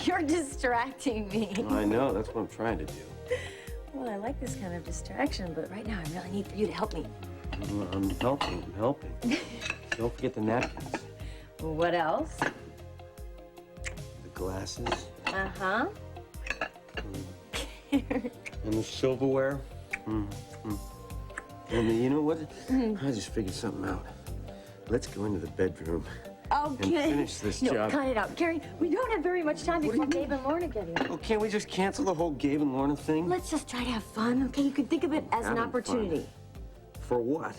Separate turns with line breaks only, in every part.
You're distracting me.
I know, that's what I'm trying to do.
Well, I like this kind of distraction, but right now I really need for you to help me.
I'm helping. Don't forget the napkins.
What else?
The glasses.
Uh-huh.
And the silverware. And you know what? I just figured something out. Let's go into the bedroom and finish this job.
No, cut it out. Gary, we don't have very much time before Gabe and Lorna get here.
Oh, can't we just cancel the whole Gabe and Lorna thing?
Let's just try to have fun, okay? You can think of it as an opportunity.
For what?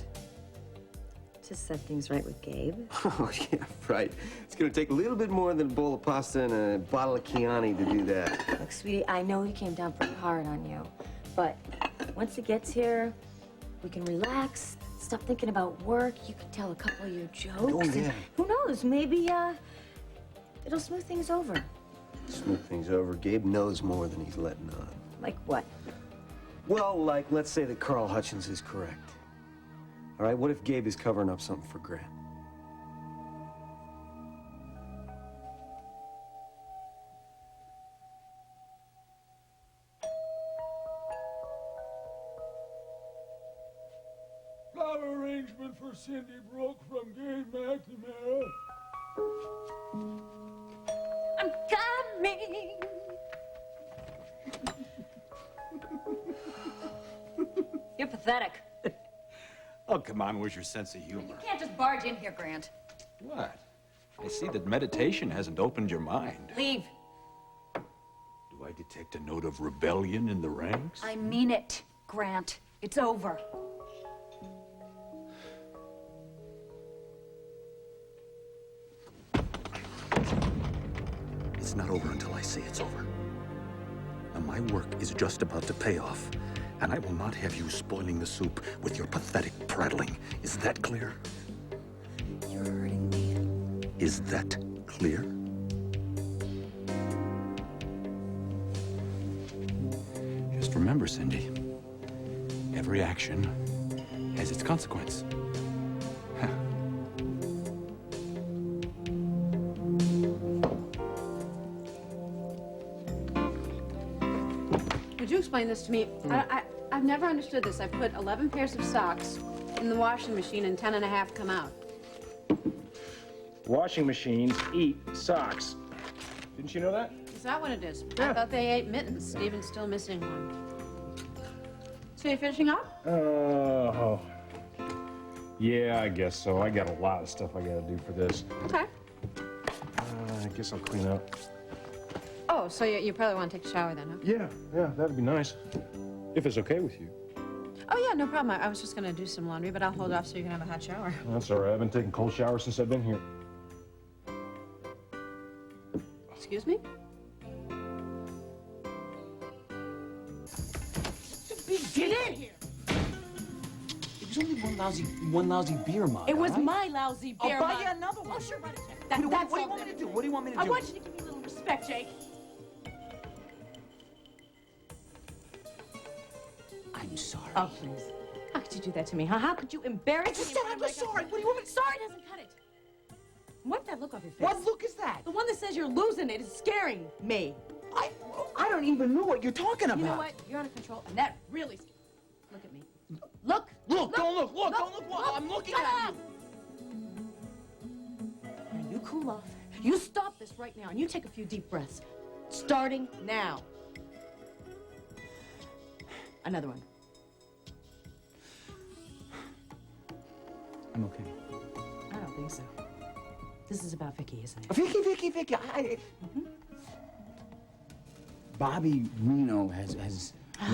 To set things right with Gabe.
Oh, yeah, right. It's gonna take a little bit more than a bowl of pasta and a bottle of Chianti to do that.
Look, sweetie, I know he came down pretty hard on you, but once he gets here, we can relax, stop thinking about work. You can tell a couple of your jokes.
Oh, yeah.
Who knows? Maybe, it'll smooth things over.
Smooth things over. Gabe knows more than he's letting on.
Like what?
Well, like, let's say that Carl Hutchins is correct. All right, what if Gabe is covering up something for Grant?
Flower arrangement for Cindy Brooke from Gabe McNamara.
I'm coming. You're pathetic.
Oh, come on, where's your sense of humor?
You can't just barge in here, Grant.
What? I see that meditation hasn't opened your mind.
Leave.
Do I detect a note of rebellion in the ranks?
I mean it, Grant. It's over.
It's not over until I say it's over. Now, my work is just about to pay off, and I will not have you spoiling the soup with your pathetic prattling. Is that clear?
You're hurting me.
Is that clear?
Just remember, Cindy, every action has its consequence.
Would you explain this to me? I've never understood this. I put 11 pairs of socks in the washing machine and 10 and a half come out.
Washing machines eat socks. Didn't you know that?
Is that what it is?
Yeah.
I thought they ate mittens. Steven's still missing one. So you finishing up?
Oh. Yeah, I guess so. I got a lot of stuff I gotta do for this.
Okay.
I guess I'll clean up.
Oh, so you probably want to take a shower then, huh?
Yeah, that'd be nice. If it's okay with you.
Oh, yeah, no problem. I was just going to do some laundry, but I'll hold off so you can have a hot shower.
That's all right. I've been taking cold showers since I've been here.
Excuse me?
Get in here!
It was only one lousy beer mug.
It was
right?
my lousy beer
I'll buy
mug.
you another one.
Oh, sure, buddy.
What do
That's
you
all
want me
good.
to do? What do you want me to do?
I want you to give me a little respect, Jake.
I'm sorry.
Oh, please. How could you do that to me, huh? How could you embarrass me?
I just said I was sorry. What do you want me to say?
Sorry doesn't cut it. Wipe that look off your face.
What look is that?
The one that says you're losing it is scaring me.
I don't even know what you're talking about.
You know what? You're out of control, and that really scares me. Look at me. Look!
Look, don't look, don't look. I'm looking at you.
Now you cool off. You stop this right now, and you take a few deep breaths. Starting now. Another one.
I'm okay.
I don't think so. This is about Vicky, isn't it?
Vicky. Bobby Reno has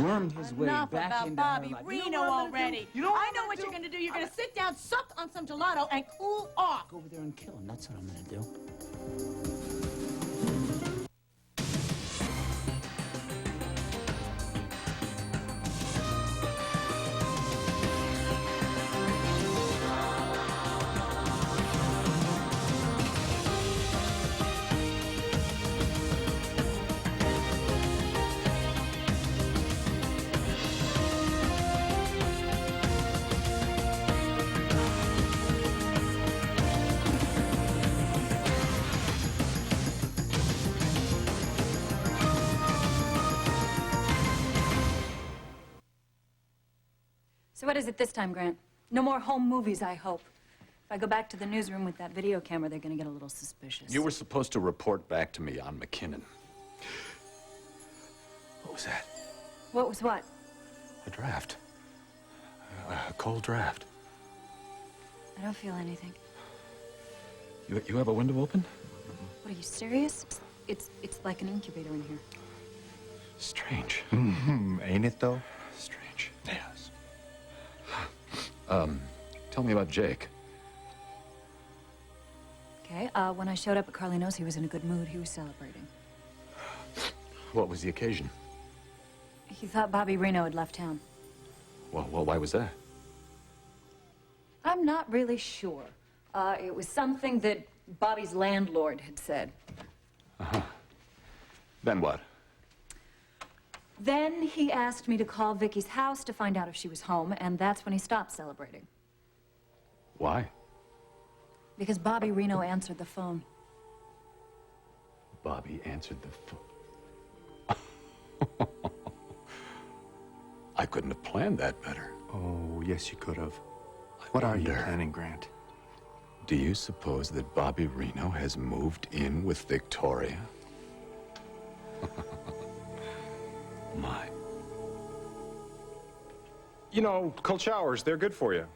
wormed his way
Enough
back
about
into
Bobby
her life.
Reno
You know what I'm gonna
already.
do? You know what
I know what you're gonna do. You're gonna sit down, suck on some gelato, and cool off.
Go over there and kill him. That's what I'm gonna do.
what is it this time, Grant? No more home movies, I hope. If I go back to the newsroom with that video camera, they're gonna get a little suspicious.
You were supposed to report back to me on McKinnon. What was that?
What was what?
A draft. A cold draft.
I don't feel anything.
You have a window open?
What, are you serious? It's like an incubator in here.
Strange.
Ain't it, though?
Strange. Yes. Tell me about Jake.
Okay, when I showed up at Carlino's, he was in a good mood. He was celebrating.
What was the occasion?
He thought Bobby Reno had left town.
Well, why was that?
I'm not really sure. It was something that Bobby's landlord had said.
Uh-huh. Then what?
Then he asked me to call Vicky's house to find out if she was home, and that's when he stopped celebrating.
Why?
Because Bobby Reno answered the phone.
Bobby answered the phone. I couldn't have planned that better.
Oh, yes, you could have. What are you planning, Grant?
Do you suppose that Bobby Reno has moved in with Victoria? My.
You know, cold showers, they're good for you.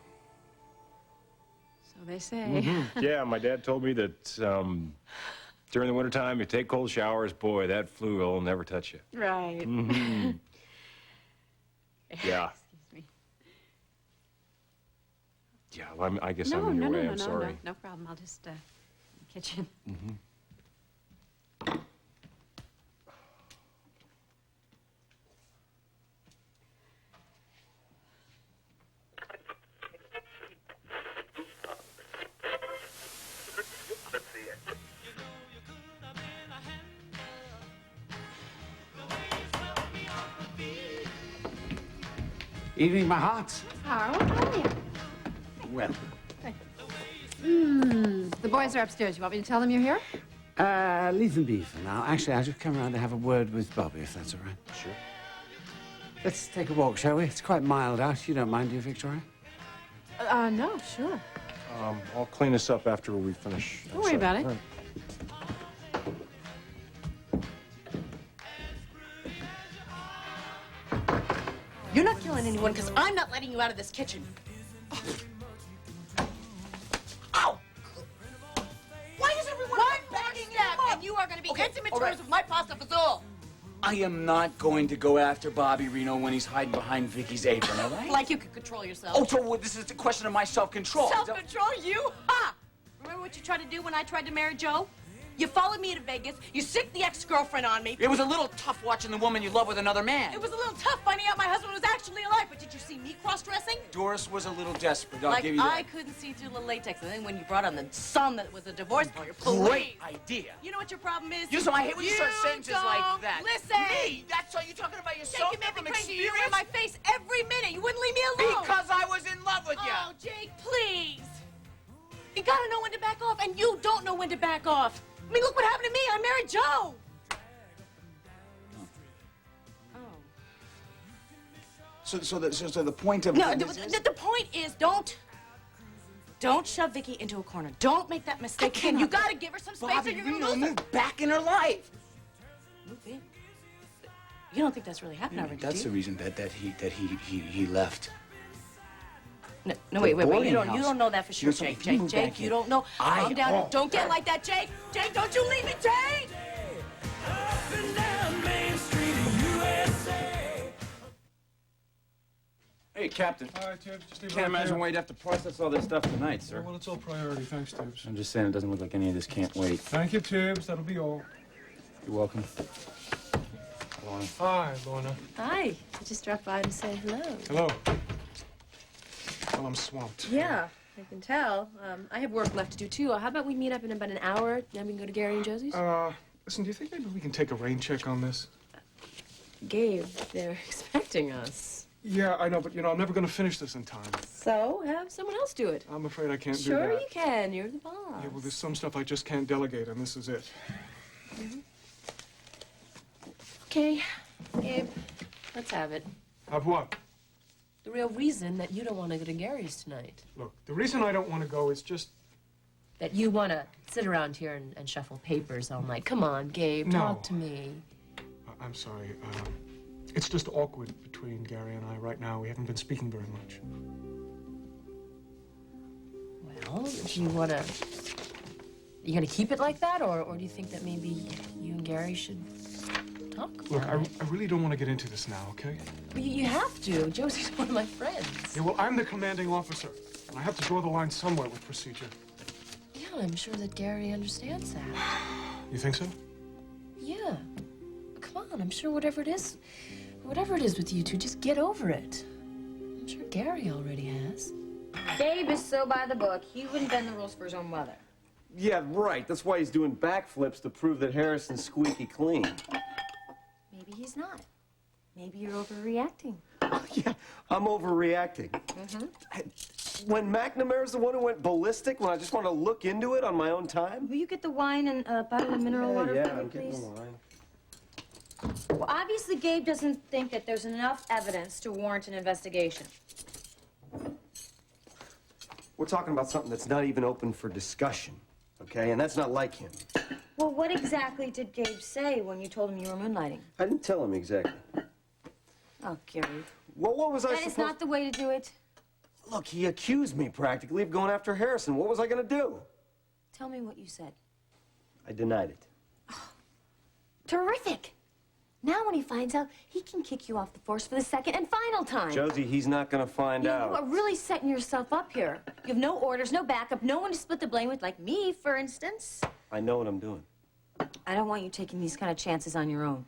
So they say.
Yeah, my dad told me that during the wintertime, you take cold showers, boy, that flu will never touch you.
Right.
Yeah.
Excuse me.
Yeah, well, I guess I'm in your way. I'm sorry.
No problem. I'll just, kitchen.
Evening, my hearts.
Carl, how are you?
Well,
The boys are upstairs. You want me to tell them you're here?
leave them be for now. Actually, I'll just come around to have a word with Bobby, if that's all right.
Sure.
Let's take a walk, shall we? It's quite mild out. You don't mind, do you, Victoria?
No, sure.
I'll clean this up after we finish.
Don't worry about it.
All right.
You're not killing anyone because I'm not letting you out of this kitchen. Ow! Why is everyone backing up? And you are going to be intimate terms with my pasta fazool.
I am not going to go after Bobby Reno when he's hiding behind Vicky's apron, all right?
Like you could control yourself.
Oh, so this is a question of my self-control.
Self-control? You? Ha! Remember what you tried to do when I tried to marry Joe? You followed me to Vegas. You sicked the ex-girlfriend on me.
It was a little tough watching the woman you love with another man.
It was a little tough finding out my husband was actually alive. But did you see me cross-dressing?
Doris was a little desperate, I'll
Like
give you that.
I couldn't see through the latex. And then when you brought on the son that was a divorce lawyer, please.
Great idea.
You know what your problem is?
You know, I hate when you start sentences like
don't
that.
Listen.
Me? That's all you talking about
Jake,
yourself?
you made
from
me crazy.
experience?
You were in my face every minute. You wouldn't leave me alone.
Because I was in love with you.
Oh, Jake, please. You gotta know when to back off, and you don't know when to back off. I mean, look what happened to me. I married Joe.
So the point of
No,
this is-
the point is don't shove Vicky into a corner. Don't make that mistake again. You gotta give her some space or
Bobby
you're gonna
Reno
lose her.
moved back in her life.
Move in? You don't think that's really happened already,
That's
do
the
you?
reason that he left.
No, wait.
boarding
You
house.
don't know that for
You
sure,
know something,
Jake.
if you move
Jake,
back
you
here,
don't know. Calm down.
oh.
Don't get like that, Jake. Jake, don't you leave me, Jake.
Hey, Captain.
All right, Tibbs, just leave it
Can't
right
imagine
there.
why you'd have to process all this stuff tonight, sir.
Well, it's all priority. Thanks, Tibbs.
I'm just saying it doesn't look like any of this can't wait.
Thank you, Tibbs. That'll be all.
You're welcome. Lorna.
Hi, Lorna.
Hi. I just dropped by to say hello.
Hello. Well, I'm swamped.
Yeah, I can tell. I have work left to do, too. How about we meet up in about an hour, then we can go to Gary and Josie's?
Listen, do you think maybe we can take a rain check on this?
Gabe, they're expecting us.
Yeah, I know, but, I'm never going to finish this in time.
So, have someone else do it.
I'm afraid I can't do
Sure
that.
you can. You're the boss.
Yeah, well, there's some stuff I just can't delegate, and this is it.
Okay, Gabe, let's have it.
Have what?
the real reason that you don't want to go to Gary's tonight.
Look, the reason I don't want to go is just...
That you want to sit around here and shuffle papers all night. Come on, Gabe, talk to me.
I'm sorry. It's just awkward between Gary and I right now. We haven't been speaking very much.
Well, do you want to... You going to keep it like that, or do you think that maybe you and Gary should talk
Look,
about it?
I really don't want to get into this now, okay?
Well, you have to. Josie's one of my friends.
Yeah, well, I'm the commanding officer, and I have to draw the line somewhere with procedure.
Yeah, I'm sure that Gary understands that.
You think so?
Yeah. Come on, I'm sure whatever it is with you two, just get over it. I'm sure Gary already has.
Gabe is so by the book, he wouldn't bend the rules for his own mother.
Yeah, right. That's why he's doing backflips to prove that Harrison's squeaky clean.
Maybe he's not. Maybe you're overreacting.
Yeah, I'm overreacting. When McNamara's the one who went ballistic, when I just want to look into it on my own time?
Will you get the wine and a bottle of mineral water for me,
I'm getting
please?
the wine.
Well, obviously, Gabe doesn't think that there's enough evidence to warrant an investigation.
We're talking about something that's not even open for discussion, okay? And that's not like him.
Well, what exactly did Gabe say when you told him you were moonlighting?
I didn't tell him exactly.
Oh, Gary.
Well, what was I
That
supposed...
is not the way to do it.
Look, he accused me practically of going after Harrison. What was I going to do?
Tell me what you said.
I denied it.
Terrific. Now when he finds out, he can kick you off the force for the second and final time.
Josie, he's not going to find out.
You are really setting yourself up here. You have no orders, no backup, no one to split the blame with, like me, for instance.
I know what I'm doing.
I don't want you taking these kind of chances on your own.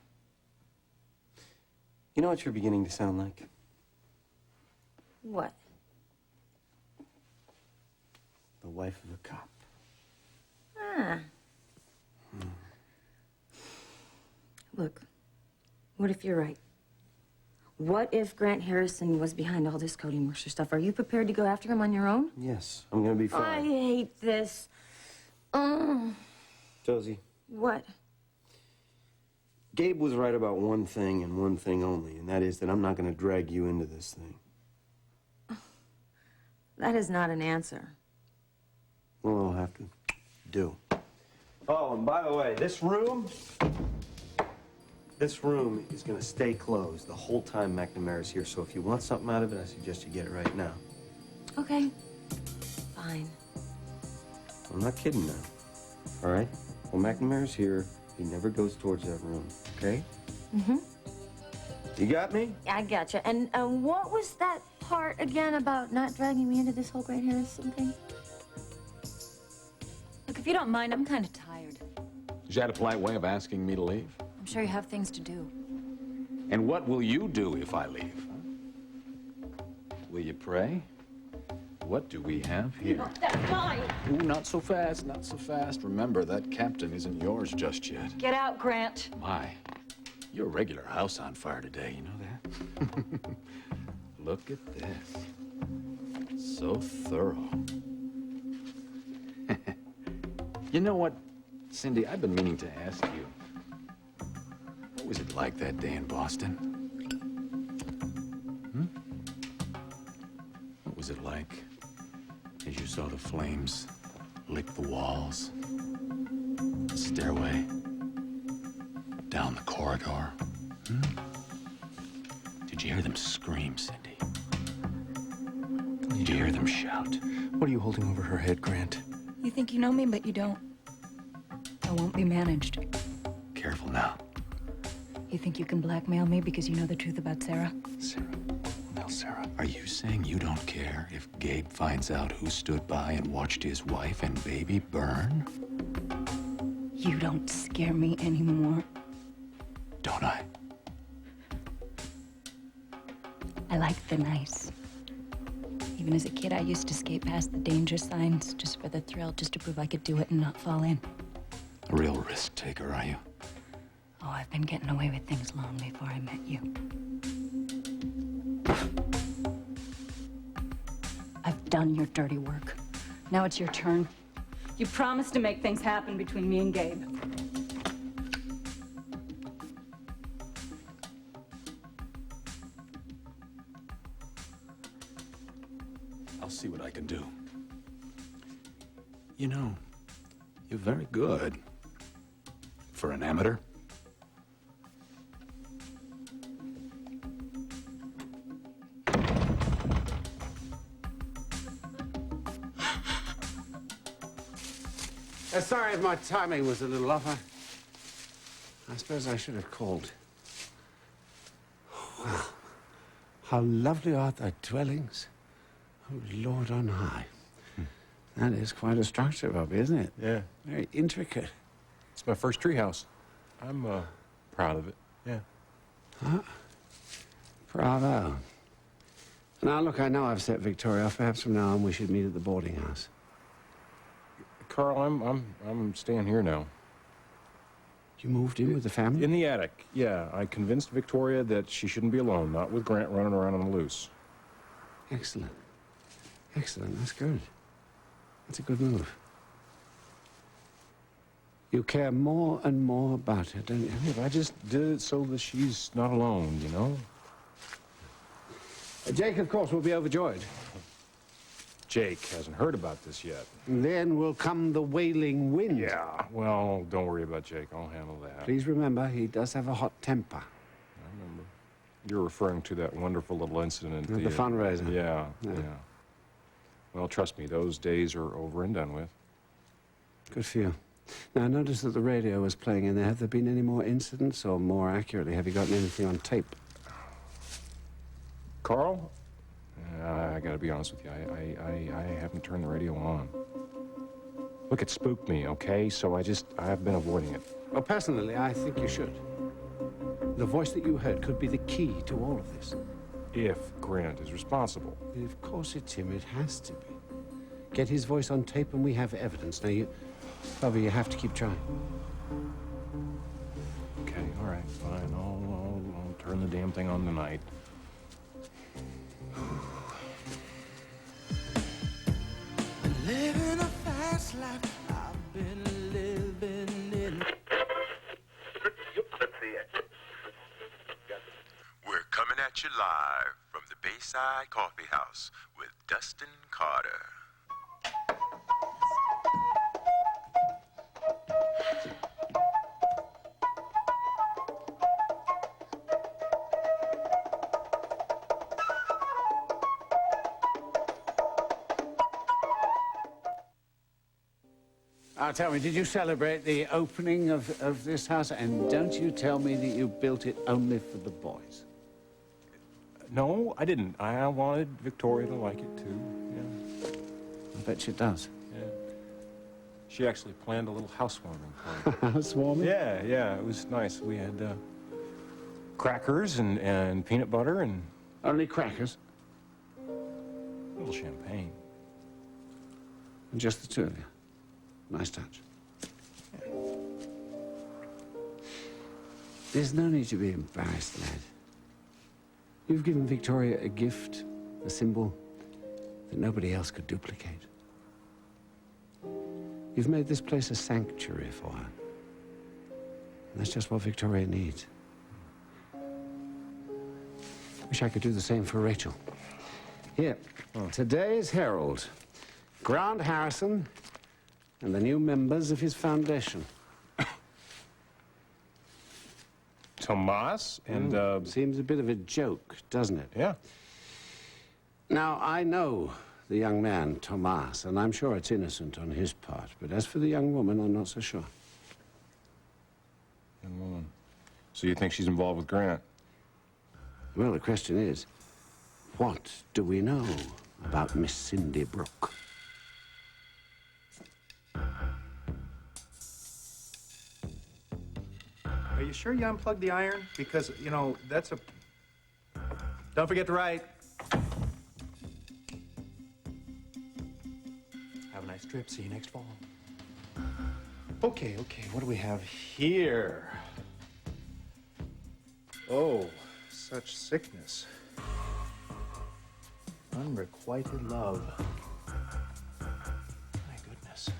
You know what you're beginning to sound like?
What?
The wife of a cop.
Ah. Look, what if you're right? What if Grant Harrison was behind all this Cody Mercer stuff? Are you prepared to go after him on your own?
Yes, I'm going to be fine.
I hate this.
Josie.
What?
Gabe was right about one thing and one thing only, and that is that I'm not going to drag you into this thing.
That is not an answer.
Well, I'll have to do. Oh, and by the way, this room is going to stay closed the whole time McNamara's here, so if you want something out of it, I suggest you get it right now.
Okay. Fine.
I'm not kidding now. All right? When McNamara's here, he never goes towards that room, okay?
Mm-hmm.
You got me?
I gotcha. And what was that part again about not dragging me into this whole Grant Harrison thing?
Look, if you don't mind, I'm kind of tired.
Is that a polite way of asking me to leave?
I'm sure you have things to do.
And what will you do if I leave? Will you pray? What do we have here?
That's mine.
Ooh, not so fast, not so fast. Remember, that captain isn't yours just yet.
Get out, Grant.
My, you're a regular house on fire today, you know that? Look at this. So thorough. You know what, Cindy, I've been meaning to ask you. What was it like that day in Boston? What was it like as you saw the flames lick the walls, the stairway, down the corridor? Did you hear them scream, Cindy? Did you hear them shout?
What are you holding over her head, Grant?
You think you know me, but you don't. I won't be managed.
Careful now.
You think you can blackmail me because you know the truth about Sarah?
Sarah. Now, Sarah, are you saying you don't care if Gabe finds out who stood by and watched his wife and baby burn?
You don't scare me anymore.
Don't I?
I like the nice. Even as a kid, I used to skate past the danger signs just for the thrill, just to prove I could do it and not fall in.
A real risk taker, are you?
Oh, I've been getting away with things long before I met you. I've done your dirty work. Now it's your turn. You promised to make things happen between me and Gabe.
You know, you're very good. For an amateur.
Sorry if my timing was a little off. I suppose I should have called. Wow. How lovely are thy dwellings, O Lord on high. That is quite a structure, Bobby, isn't it?
Yeah.
Very intricate.
It's my first treehouse. I'm proud of it. Yeah.
Huh? Bravo. Now, look, I know I've set Victoria off. Perhaps from now on we should meet at the boarding house.
Carl, I'm staying here now.
You moved in with the family?
In the attic, yeah. I convinced Victoria that she shouldn't be alone, not with Grant running around on the loose.
Excellent. Excellent. That's good. That's a good move. You care more and more about her, don't you?
Yeah, but I just did it so that she's not alone, you know?
Jake, of course, will be overjoyed.
Jake hasn't heard about this yet.
And then will come the wailing wind.
Yeah, well, don't worry about Jake. I'll handle that.
Please remember, he does have a hot temper.
I remember. You're referring to that wonderful little incident.
The fundraiser.
Yeah. Well, trust me, those days are over and done with.
Good for you. Now, I noticed that the radio was playing in there. Have there been any more incidents, or more accurately, have you gotten anything on tape?
Carl? I gotta be honest with you. I haven't turned the radio on. Look, it spooked me, okay? So I've been avoiding it.
Well, personally, I think you should. The voice that you heard could be the key to all of this.
If Grant is responsible.
Of course it's him. It has to be. Get his voice on tape and we have evidence. Now, Bobby, you have to keep trying.
Okay, all right, fine. I'll turn the damn thing on tonight.
Living a fast life, I've been living in.
We're coming at you live from the Bayside Coffee House with Dustin Carter.
Tell me, did you celebrate the opening of this house? And don't you tell me that you built it only for the boys.
No, I didn't. I wanted Victoria to like it, too. Yeah.
I bet she does.
Yeah. She actually planned a little housewarming party.
Housewarming?
Yeah, it was nice. We had crackers and peanut butter and...
Only crackers?
A little champagne.
And just the two of you? Nice touch. Yeah. There's no need to be embarrassed, lad. You've given Victoria a gift, a symbol that nobody else could duplicate. You've made this place a sanctuary for her. And that's just what Victoria needs. Wish I could do the same for Rachel. Here, today's Herald. Grant Harrison and the new members of his foundation.
Tomas and...
Seems a bit of a joke, doesn't it?
Yeah.
Now, I know the young man, Tomas, and I'm sure it's innocent on his part. But as for the young woman, I'm not so sure.
Young woman. So you think she's involved with Grant?
Well, the question is, what do we know about Miss Cindy Brooke?
Are you sure you unplugged the iron? Because, you know, that's a... Don't forget to write. Have a nice trip. See you next fall. Okay, what do we have here? Oh, such sickness. Unrequited love. My goodness.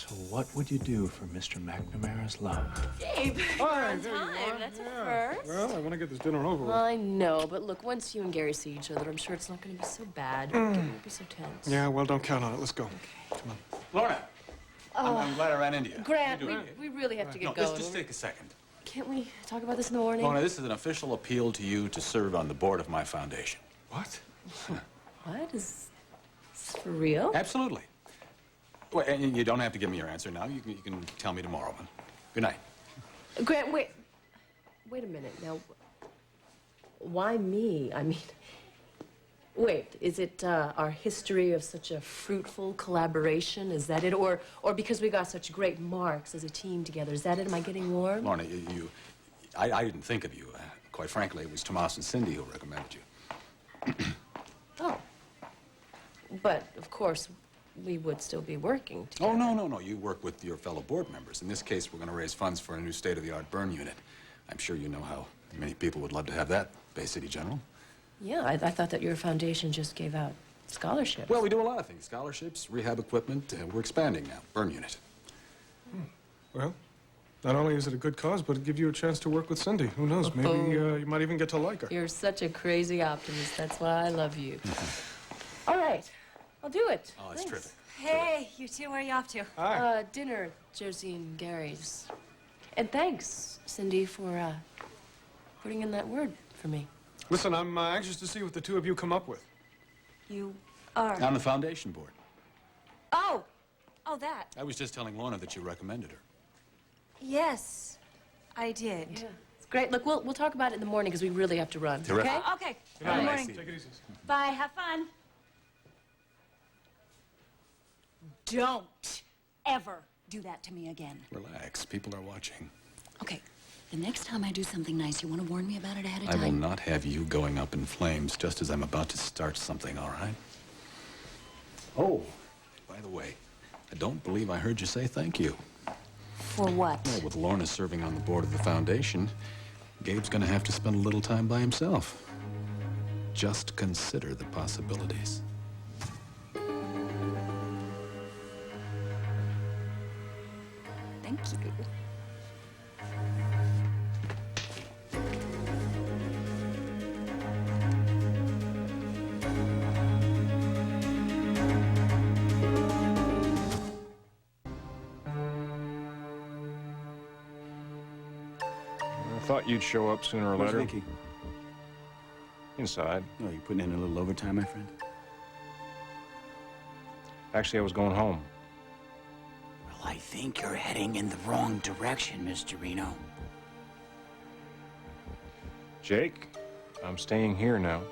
So what would you do for Mr. McNamara's love?
Gabe,
Hi,
on
there you
time.
are.
That's a
Yeah.
first.
Well, I want to get this dinner over with.
I know, but look, once you and Gary see each other, I'm sure it's not going to be so bad. It won't be so tense.
Yeah, well, don't count on it. Let's go. Come on.
Lorna, I'm glad I ran into you.
Grant,
How you doing?
we really have to get
No,
going.
just take a second.
Can't we talk about this in the morning?
Lorna, this is an official appeal to you to serve on the board of my foundation.
What?
What? Is this for real?
Absolutely. Well, and you don't have to give me your answer now. You can tell me tomorrow. Good night.
Grant, wait a minute. Now, why me? I mean, wait, is it our history of such a fruitful collaboration? Is that it? Or because we got such great marks as a team together? Is that it? Am I getting warm?
Lorna, I didn't think of you. Quite frankly, it was Tomas and Cindy who recommended you.
Oh. But, of course, we would still be working together.
Oh, no. You work with your fellow board members. In this case, we're going to raise funds for a new state-of-the-art burn unit. I'm sure you know how many people would love to have that, Bay City General.
Yeah, I thought that your foundation just gave out scholarships.
Well, we do a lot of things. Scholarships, rehab equipment. We're expanding now. Burn unit.
Well, not only is it a good cause, but it'll give you a chance to work with Cindy. Who knows? Maybe you might even get to like her.
You're such a crazy optimist. That's why I love you. All right. I'll do it.
Oh, it's terrific.
Hey, you two, where are you off to?
Hi.
Dinner at Josie and Gary's. And thanks, Cindy, for putting in that word for me.
Listen, I'm anxious to see what the two of you come up with.
You are.
On the foundation board.
Oh, that.
I was just telling Lorna that you recommended her.
Yes, I did.
Yeah. It's great. Look, we'll talk about it in the morning because we really have to run.
Terrific.
Okay?
Okay.
Good night.
morning.
Take it easy.
Bye. Have fun. Don't ever do that to me again.
Relax. People are watching.
Okay, the next time I do something nice, you want to warn me about it ahead of
I
time?
will not have you going up in flames just as I'm about to start something, all right? Oh, by the way, I don't believe I heard you say thank you.
For what?
Well, with Lorna serving on the board of the foundation, Gabe's gonna have to spend a little time by himself. Just consider the possibilities.
Thank you.
I thought you'd show up sooner or
Where's
later.
Vicky?
Inside.
Oh, you putting in a little overtime, my friend?
Actually, I was going home.
Well, I think you're heading in the wrong direction, Mr. Reno.
Jake, I'm staying here now.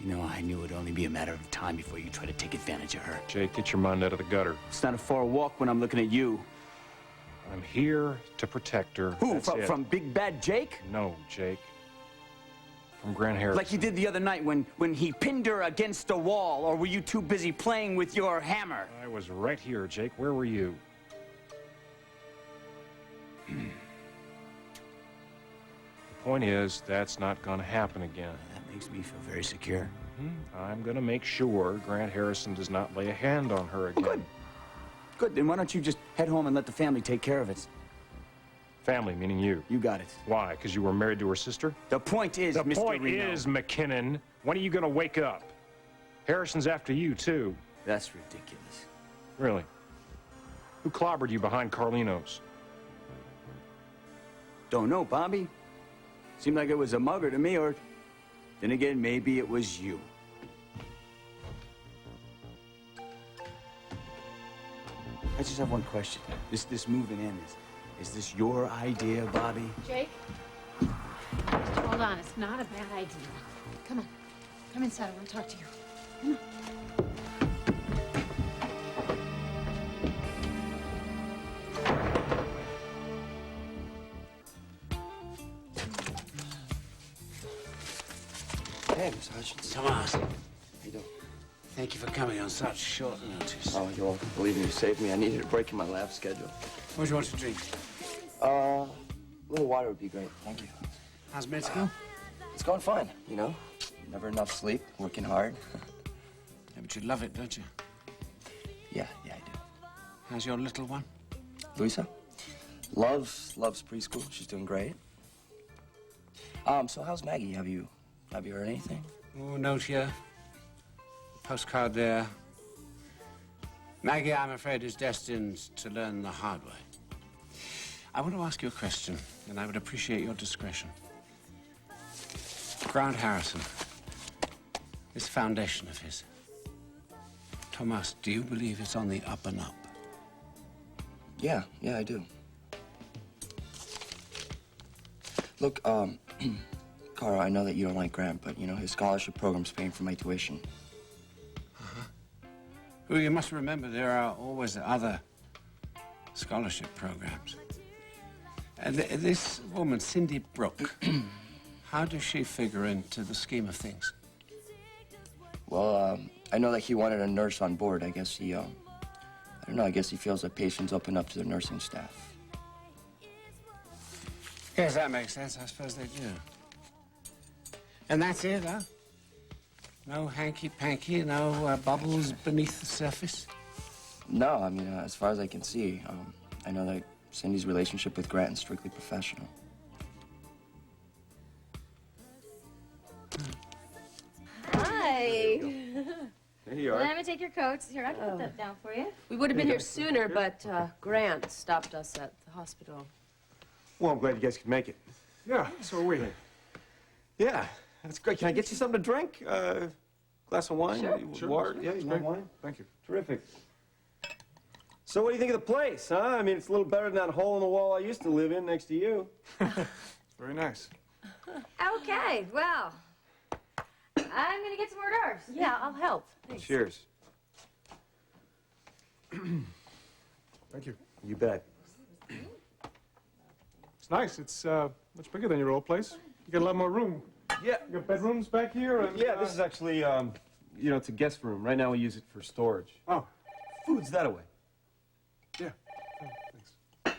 You know, I knew it'd only be a matter of time before you try to take advantage of her.
Jake, get your mind out of the gutter.
It's not a far walk when I'm looking at you.
I'm here to protect her.
Who?
That's it.
From Big Bad Jake?
No, Jake. From Grant Harrison.
Like you did the other night when he pinned her against a wall, or were you too busy playing with your hammer?
I was right here, Jake. Where were you? The point is, that's not going to happen again.
That makes me feel very secure.
I'm going to make sure Grant Harrison does not lay a hand on her again.
Good. Good. Then why don't you just head home and let the family take care of it?
Family, meaning you.
You got it.
Why? Because you were married to her sister?
The point is,
The
Mr.
point
Reno.
is, McKinnon, when are you going to wake up? Harrison's after you, too.
That's ridiculous.
Really? Who clobbered you behind Carlino's?
Don't know, Bobby. Seemed like it was a mugger to me, or then again, maybe it was you. I just have one question. This moving in, is this your idea, Bobby?
Jake? Just hold on. It's not a bad idea. Come on. Come inside. I want to talk to you. Come on.
Hey, Miss Hutchins.
Tomas,
How you doing?
thank you for coming on such short notice.
Oh, you're welcome. Believe me, you saved me. I needed a break in my lab schedule.
What do you want to drink?
A little water would be great. Thank you.
How's Mexico?
It's going fine, you know? Never enough sleep, working hard.
Yeah, but you love it, don't you?
Yeah, I do.
How's your little one?
Louisa? Loves preschool. She's doing great. So how's Maggie? Have you heard anything?
Oh, note here. Postcard there. Maggie, I'm afraid, is destined to learn the hard way. I want to ask you a question, and I would appreciate your discretion. Grant Harrison, this foundation of his. Thomas, do you believe it's on the up and up?
Yeah, I do. Look, Carl, I know that you don't like Grant, but, you know, his scholarship program's paying for my tuition.
Well, you must remember there are always other scholarship programs. And this woman, Cindy Brooke, how does she figure into the scheme of things?
Well, I know that he wanted a nurse on board. I guess he, I don't know, I guess he feels that patients open up to the nursing staff.
Yes, that makes sense. I suppose they do. And that's it, huh? No hanky-panky, no bubbles beneath the surface?
No, I mean, as far as I can see, I know that Cindy's relationship with Grant is strictly professional.
Hi.
There you are.
Let me take your coats. Here, I can put that down for you.
We would have been here sooner, but Grant stopped us at the hospital.
Well, I'm glad you guys could make it.
Yeah, so are we.
Yeah, that's great. Can I get you something to drink? Glass of wine?
Sure.
Water? Yeah, you want wine?
Thank you.
Terrific. So what do you think of the place, huh? I mean, it's a little better than that hole in the wall I used to live in next to you.
Very nice.
Okay, well, I'm gonna get some hors d'oeuvres.
Yeah, I'll help. Thanks.
Cheers.
Thank you.
You bet.
It's nice. It's much bigger than your old place. You got a lot more room.
Yeah.
You got bedrooms back here? And,
Yeah, this is actually, you know, it's a guest room. Right now we use it for storage.
Oh.
Food's that away.
Yeah. Oh, thanks. Is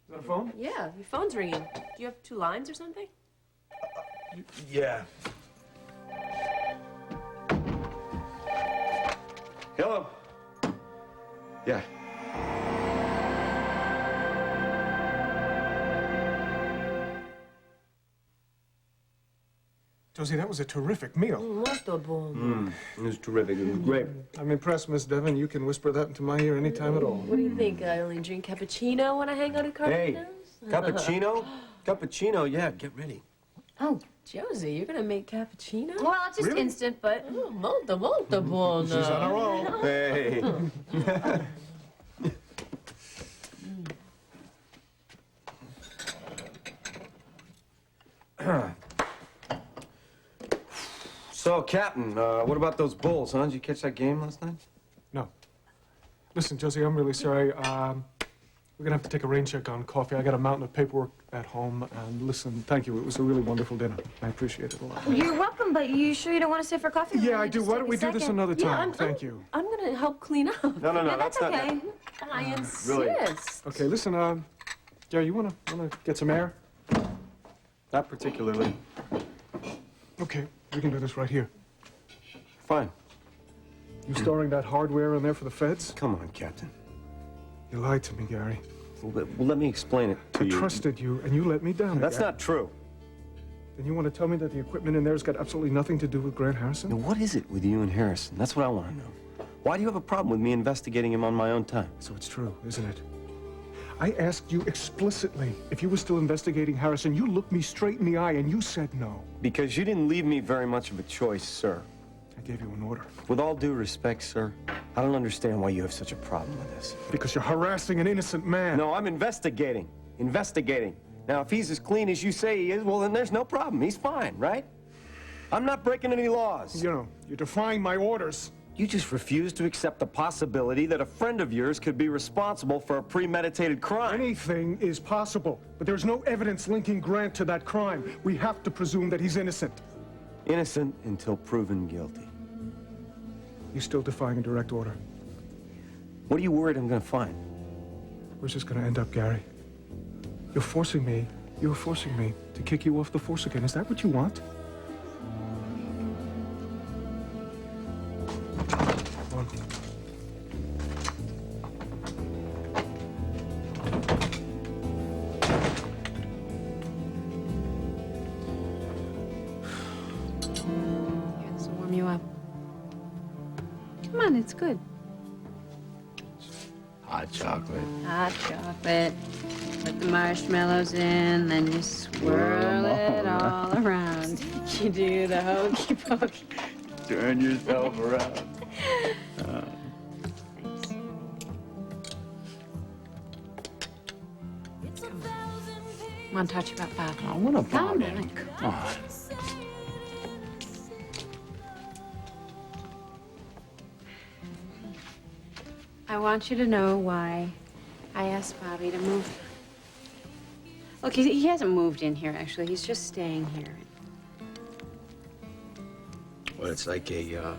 that a phone?
Yeah, your phone's ringing. Do you have 2 lines or something?
Yeah. Hello. Yeah.
Josie, that was a terrific meal.
Molto buono.
It was terrific. It was great.
I'm impressed, Miss Devon. You can whisper that into my ear any time at all.
What do you think? I only drink cappuccino when I hang out at Carlino's?
Hey, cappuccino? Cappuccino, yeah, get ready.
Oh, Josie, you're gonna make cappuccino?
Well, it's just
Really?
instant, but...
Oh, molto buono.
She's on a roll.
Hey. So, Captain, what about those Bulls, huh? Did you catch that game last night?
No. Listen, Josie, I'm really sorry. We're gonna have to take a rain check on coffee. I got a mountain of paperwork at home. And listen, thank you. It was a really wonderful dinner. I appreciate it a lot.
You're welcome, but you sure you don't want to stay for coffee?
Yeah, I do. Why don't we do this another
Yeah,
time? Thank you.
I'm gonna help clean up.
No,
No, that's okay.
I insist.
Really?
Okay, listen, Gary, you wanna get some air?
Not particularly.
Okay, we can do this right here.
Fine.
You storing that hardware in there for the feds?
Come on, Captain.
You lied to me, Gary.
Well, let me explain it to
I
you.
trusted you, and you let me down.
That's
Gary.
not true.
Then you want to tell me that the equipment in there's got absolutely nothing to do with Grant Harrison?
Now, what is it with you and Harrison? That's what I want to know. Why do you have a problem with me investigating him on my own time?
So it's true, isn't it? I asked you explicitly if you were still investigating Harrison. You looked me straight in the eye, and you said no.
Because you didn't leave me very much of a choice, sir.
I gave you an order.
With all due respect, sir, I don't understand why you have such a problem with this.
Because you're harassing an innocent man.
No, I'm investigating. Investigating. Now, if he's as clean as you say he is, well, then there's no problem. He's fine, right? I'm not breaking any laws.
You know, you're defying my orders.
You just refuse to accept the possibility that a friend of yours could be responsible for a premeditated crime.
Anything is possible, but there's no evidence linking Grant to that crime. We have to presume that he's innocent.
Innocent until proven guilty.
You're still defying a direct order.
What are you worried I'm going to find?
Where's this going to end up, Gary? You're forcing me to kick you off the force again. Is that what you want?
on, it's good.
Hot chocolate.
Hot chocolate. Put the marshmallows in, then you swirl it all around. You do the hokey pokey.
Turn yourself around.
I want to talk to you about Bob.
I want to Bob.
Come on.
Come on.
I want you to know why I asked Bobby to move. Look, he hasn't moved in here, actually. He's just staying here.
Well, it's like a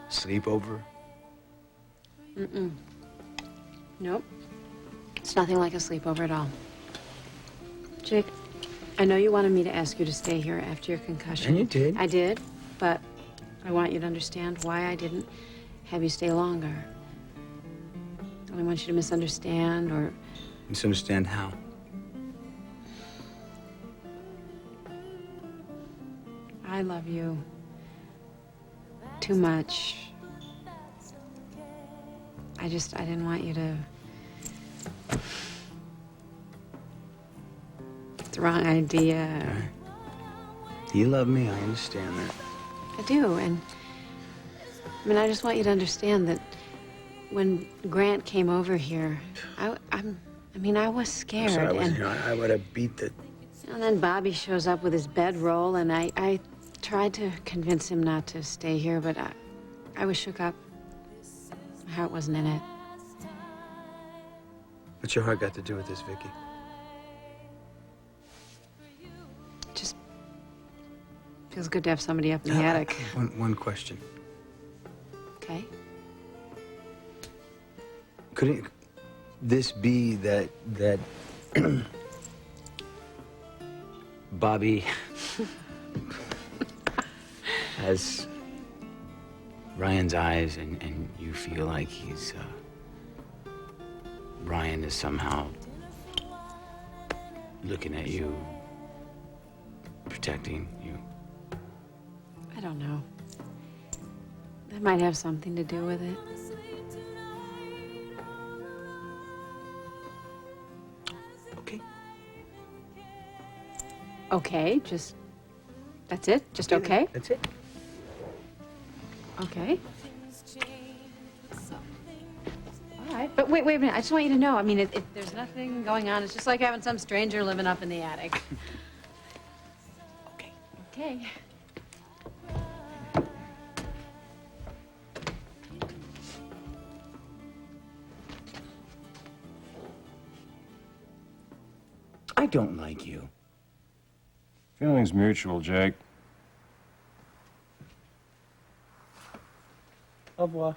sleepover.
Mm-mm. Nope. It's nothing like a sleepover at all. Jake, I know you wanted me to ask you to stay here after your concussion.
And you did.
I did, but I want you to understand why I didn't have you stay longer. I don't want you to misunderstand or...
Misunderstand how?
I love you too much. I didn't want you to... It's the wrong idea.
You love me, I understand that.
I do, and I mean, I just want you to understand that when Grant came over here, I was scared.
I'm sorry, I wasn't
and,
here. I would have beat the...
And then Bobby shows up with his bedroll, and I tried to convince him not to stay here, but I was shook up. My heart wasn't in it.
What's your heart got to do with this, Vicky?
Just feels good to have somebody up in the attic.
One question.
Okay.
Couldn't this be that Bobby has Ryan's eyes and you feel like he's Ryan is somehow looking at you, protecting you?
I don't know. That might have something to do with it.
Okay.
Okay, that's it? Just okay?
That's it.
Okay. All right, but wait a minute. I just want you to know, I mean, there's nothing going on. It's just like having some stranger living up in the attic.
Okay.
Okay.
I don't like you.
Feelings mutual, Jake.
Au revoir.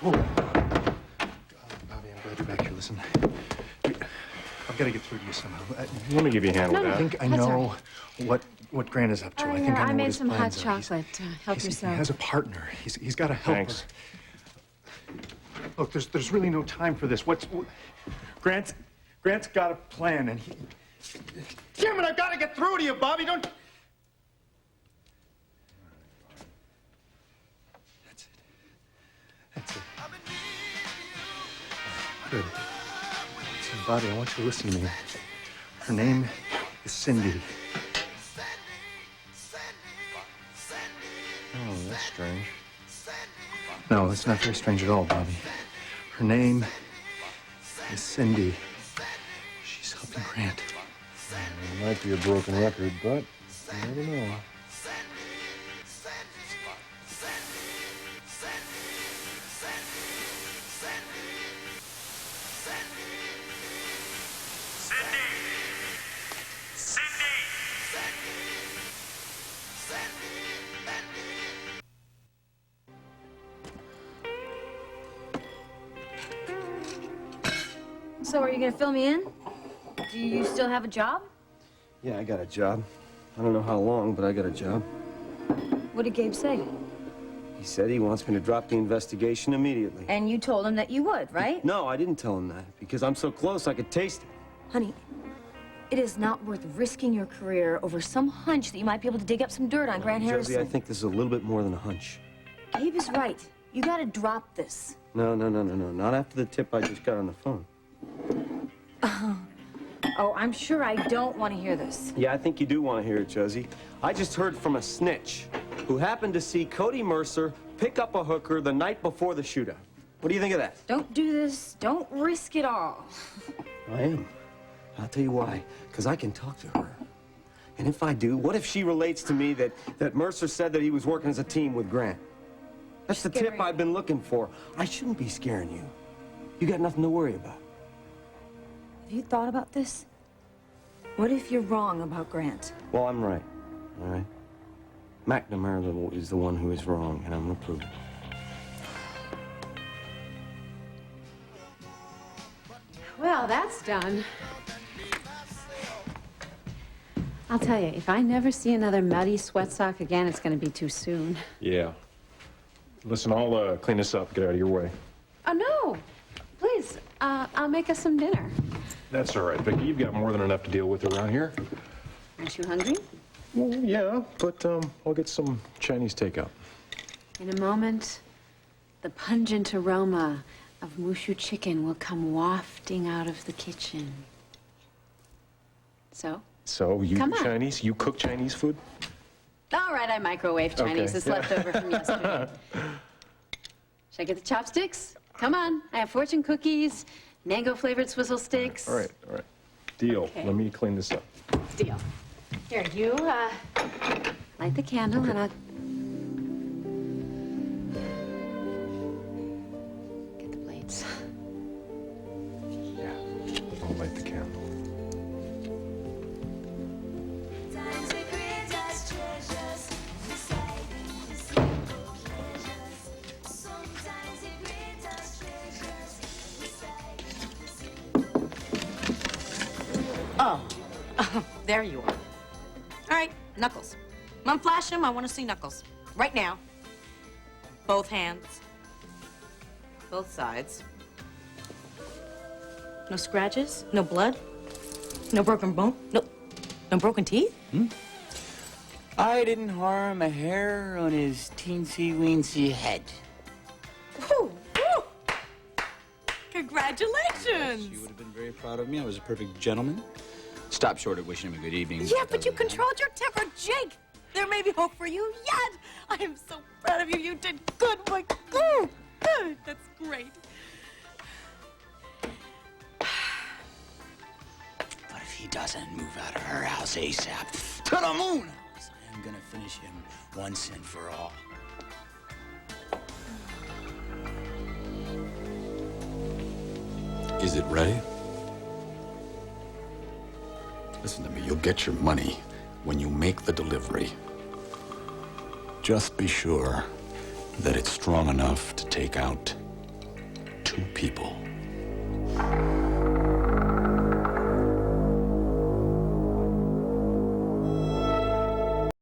Oh. Bobby, I'm glad you're back here. Listen, I've got to get through to you somehow.
Let me give you a hand with that.
I think I know what Grant is up to. I think I know
I
what
made
his
some hot
plans are.
chocolate. Help
He
yourself.
has a partner. He's got to help
Thanks.
her. Look, there's really no time for this. Grant's got a plan, and he... Damn it, I've got to get through to you, Bobby. Don't... That's it. Good. Listen, Bobby, I want you to listen to me. Her name is Cindy.
Oh, that's strange.
No, it's not very strange at all, Bobby. Her name is Cindy. She's helping Grant.
It might be a broken record, but you never know.
So are you gonna fill me in? Do you still have a job?
Yeah, I got a job. I don't know how long, but I got a job.
What did Gabe say?
He said he wants me to drop the investigation immediately.
And you told him that you would, right?
No, I didn't tell him that, because I'm so close I could taste it.
Honey, It is not worth risking your career over some hunch that you might be able to dig up some dirt on Grant Harrison.
Josie, I think this is a little bit more than a hunch.
Abe is right. You gotta drop this.
No. Not after the tip I just got on the phone.
Oh, I'm sure I don't want to hear this.
Yeah, I think you do want to hear it, Josie. I just heard from a snitch who happened to see Cody Mercer pick up a hooker the night before the shootout. What do you think of that?
Don't do this. Don't risk it all.
I am. I'll tell you why. Because I can talk to her. And if I do, what if she relates to me that Mercer said that he was working as a team with Grant? That's the tip I've been looking for. I shouldn't be scaring you. You got nothing to worry about.
Have you thought about this? What if you're wrong about Grant?
Well, I'm right. All right? McNamara is the one who is wrong, and I'm going to prove it.
Well, that's done. I'll tell you, if I never see another muddy sweat sock again, it's going to be too soon.
Yeah. Listen, I'll clean this up, get out of your way.
Oh, no. Please, I'll make us some dinner.
That's all right, Vicky. You've got more than enough to deal with around here.
Aren't you hungry?
Well, yeah, but I'll get some Chinese takeout.
In a moment, the pungent aroma of mushu chicken will come wafting out of the kitchen. So?
So, you
Come
do
on.
Chinese? You cook Chinese food?
All right, I microwave Chinese.
Okay.
It's left over from yesterday. Should I get the chopsticks? Come on. I have fortune cookies, mango-flavored swizzle sticks.
All right. Deal.
Okay.
Let me clean this up.
Deal. Here, you light the candle and I'll get the plates.
Yeah. I'll light the candle.
Oh, there you are. All right, Knuckles. Unflash him. I want to see Knuckles. Right now. Both hands. Both sides. No scratches? No blood? No broken bone? No broken teeth?
I didn't harm a hair on his teensy-weensy head.
Woo! Woo! Congratulations!
You would have been very proud of me. I was a perfect gentleman. Stop short of wishing him a good evening.
Yeah, but you controlled your temper, Jake. There may be hope for you yet. I am so proud of you. You did good, boy. Good. That's great.
But if he doesn't move out of her house ASAP to the moon house, I am gonna finish him once and for all.
Is it ready? Listen to me, you'll get your money when you make the delivery. Just be sure that it's strong enough to take out 2 people.